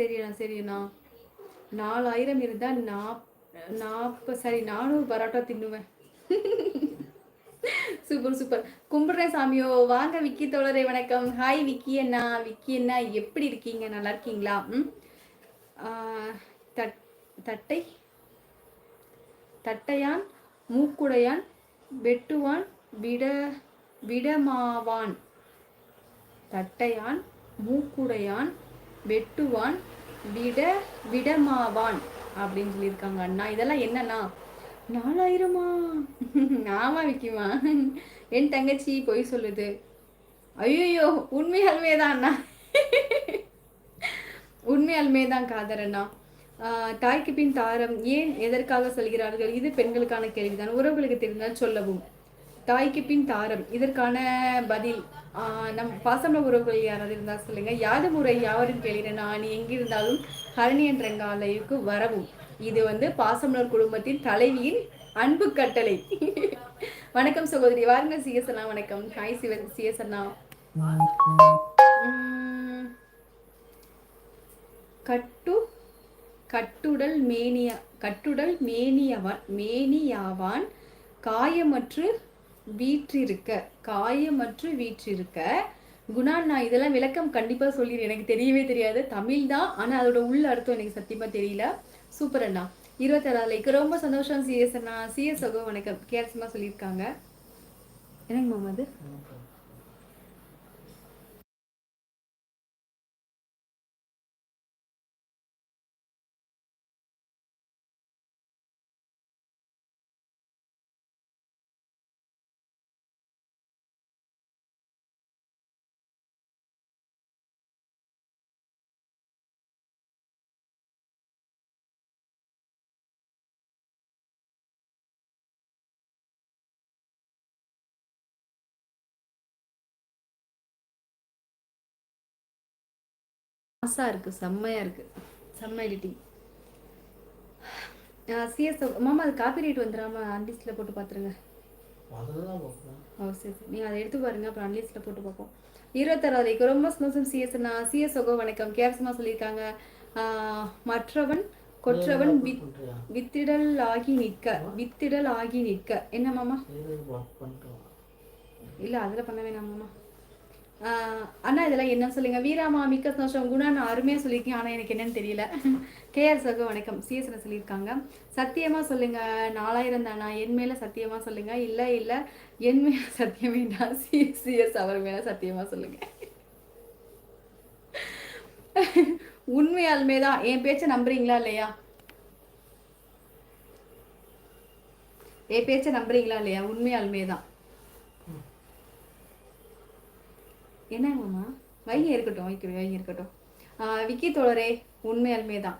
சரிண்ணா சரிண்ணா. 4000 இருந்தால் 400 பரோட்டா தின்னுவேன். Super super. கும்பிடுறேன் சாமியோ. வாங்க விக்கி தோழரே, வணக்கம். ஹாய் விக்கி அண்ணா. விக்கி அண்ணா எப்படி இருக்கீங்க? நல்லா இருக்கீங்களா? தட்டை தட்டையான் மூக்குடையான் வெட்டுவான் விடமாவான். தட்டையான் மூக்குடையான் வெட்டுவான் விடமாவான் அப்படின்னு சொல்லியிருக்காங்க அண்ணா. இதெல்லாம் என்னண்ணா? 4000மா? ஆமா விக்கிமா, என் தங்கச்சி பொய் சொல்லுது. ஐயோ, உண்மையாலுமே தான் அண்ணா. உண்மையாலுமே தான் காதர் அண்ணா. தாய்க்கு பின் தாரம் ஏன் எதற்காக சொல்கிறார்கள்? இது பெண்களுக்கான கேள்விதான். உறவுகளுக்கு தெரிந்தால் சொல்லவும். தாய்க்கு பின் தாரம் இதற்கான பதில் நம் பாசம உறவுகள் யாராவது இருந்தால் சொல்லுங்க. யாது முறை யாவரும் கேளுங்க. நீ எங்கிருந்தாலும் ஹரணியன் ரங்காலயுக்கு வரவும். இது பாசமலர் குடும்பத்தின் தலைவியின் அன்பு கட்டளை. வணக்கம் சகோதரி. வாருங்க சிஎஸ் அண்ணா. வணக்கம். ஹாய் சிஎஸ் அண்ணா. கட்டுடல் மேனியாவான் காயமற்று வீற்றிருக்க. குணாண்ணா, இதெல்லாம் விளக்கம் கண்டிப்பா சொல்லிடு. எனக்கு தெரியவே தெரியாது, தமிழ் தான். ஆனா அதோட உள்ள அர்த்தம் எனக்கு சத்தியமா தெரியல. சூப்பர் அண்ணா. 26 ரொம்ப சந்தோஷம் சிஎஸ் அண்ணா. சிஎஸ் சகோ வணக்கம். கேர்ஸ்மா சொல்லியிருக்காங்க. என்னங்க மாமா அது? ஆசா இருக்கு, செம்மையா இருக்கு, செம்ம எடிட்டிங். சிஎஸ் மாமா, அது காப்பி ரைட் வந்துடாம அன்லிஸ்ட்ல போட்டு பார்த்துருங்க. ஓ சரி, நீங்கள் அதை எடுத்து பாருங்க, அப்புறம் அன்லிஸ்ட்ல போட்டு பார்ப்போம். 26 ரொம்ப சந்தோஷம் சிஎஸ் அண்ணா. சிஎஸ் ஓகோ வணக்கம். கேப்ஸ்மா சொல்லியிருக்காங்க. மற்றவன் கொற்றவன் வித்திடல் ஆகி நிற்க. என்ன மாமா? இல்லை, அதில் பண்ண வேணாம் மாமா. அண்ணா இதெல்லாம் என்ன சொல்லுங்க. வீராமா மிக்க சந்தோஷம். குணா நான் அருமையாக சொல்லியிருக்கேன், ஆனால் எனக்கு என்னன்னு தெரியல. கேஆர் சகோ வணக்கம். சிஎஸ்ல சொல்லியிருக்காங்க. சத்தியமாக சொல்லுங்க 4000 தானா? என் மேலே சத்தியமாக சொல்லுங்க. இல்லை என் மேலே சத்தியம் வேண்டாம். சிஎஸ் அவர் மேலே சத்தியமாக சொல்லுங்க. உண்மையாலுமே தான். என் பேச்சை நம்புறீங்களா இல்லையா? என் பேச்சை நம்புறீங்களா இல்லையா? உண்மையாலுமே தான். என்ன மாமா? வைங்க இருக்கட்டும். விக்கி தோழரே, உண்மையாலுமே தான்.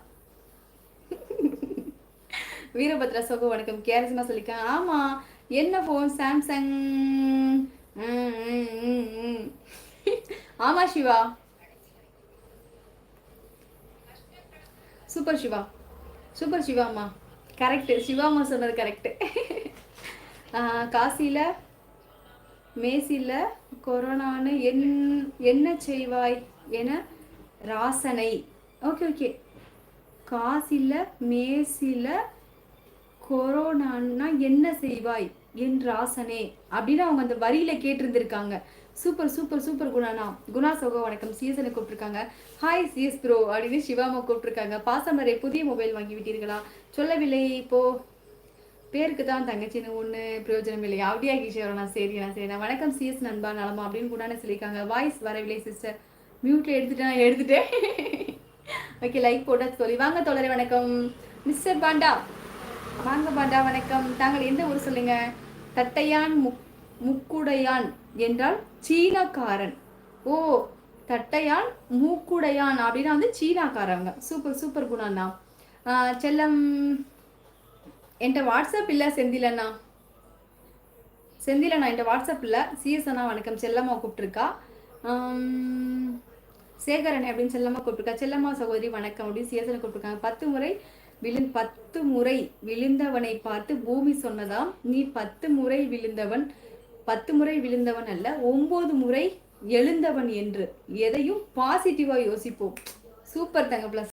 வீரபத்ரா சோகோ வணக்கம். கேரசமா சொல்லிருக்கேன். ஆமா, என்ன போன்? சாம்சங். ஆமா சிவா, சூப்பர் சிவாமா. கரெக்ட், சிவாமா சொன்னது கரெக்ட். காசியில மேசில கொரோனான்னு என்ன செய்வாய் என ராசனை. ஓகே. காசில மேசில கொரோனான்னா என்ன செய்வாய் என் ராசனே அப்படின்னு அவங்க அந்த வரியில கேட்டிருந்திருக்காங்க. சூப்பர் குணா சோகோ வணக்கம். சீசனை கூப்பிட்டுருக்காங்க. ஹாய் சிஎஸ் ப்ரோ அப்படின்னு சிவாமா கூப்பிட்டுருக்காங்க. பாசமரை புதிய மொபைல் வாங்கி விட்டீர்களா? சொல்லவில்லை. இப்போ பேருக்கு தான் தங்கச்சின்னு ஒன்று பிரயோஜனம் இல்லை. அப்படியா கிஷோரண்ணா? சரிண்ணா. வணக்கம் சிஎஸ் நண்பா, நலமா அப்படின்னு கூட சொல்லியிருக்காங்க. வாய்ஸ் வரவில்லை சிஸ்டர். மியூட்ல எடுத்துட்டேன். ஓகே, லைக் போட்டா சொல்லி வாங்க தோழரே. வணக்கம் மிஸ்டர் பாண்டா. வாங்க பாண்டா, வணக்கம். தாங்கள் எந்த ஊர் சொல்லுங்க. தட்டையான் முக்குடையான் என்றால் சீனாக்காரன். ஓ, தட்டையான் மூக்குடையான் அப்படின்னா சீனாக்காரங்க. சூப்பர் குணாண்ணா. செல்லம் என்கிட்ட வாட்ஸ்அப் இல்லை. செந்திலண்ணா என்கிட்ட வாட்ஸ்அப் இல்லை. சிஎஸ் அண்ணா வணக்கம். செல்லம்மா கூப்பிட்டுருக்கா. சேகரன் அப்படின்னு செல்லம்மா கூப்பிட்டுருக்கா. செல்லம்மா சகோதரி வணக்கம் அப்படின்னு சிஎஸ் அண்ணா கூப்பிட்டுருக்காங்க. 10 முறை விழுந்தவனை பார்த்து பூமி சொன்னதாம், நீ 10 முறை விழுந்தவன் அல்ல, 9 முறை எழுந்தவன் என்று. எதையும் பாசிட்டிவா யோசிப்போம். சூப்பர் தங்க பிளஸ்.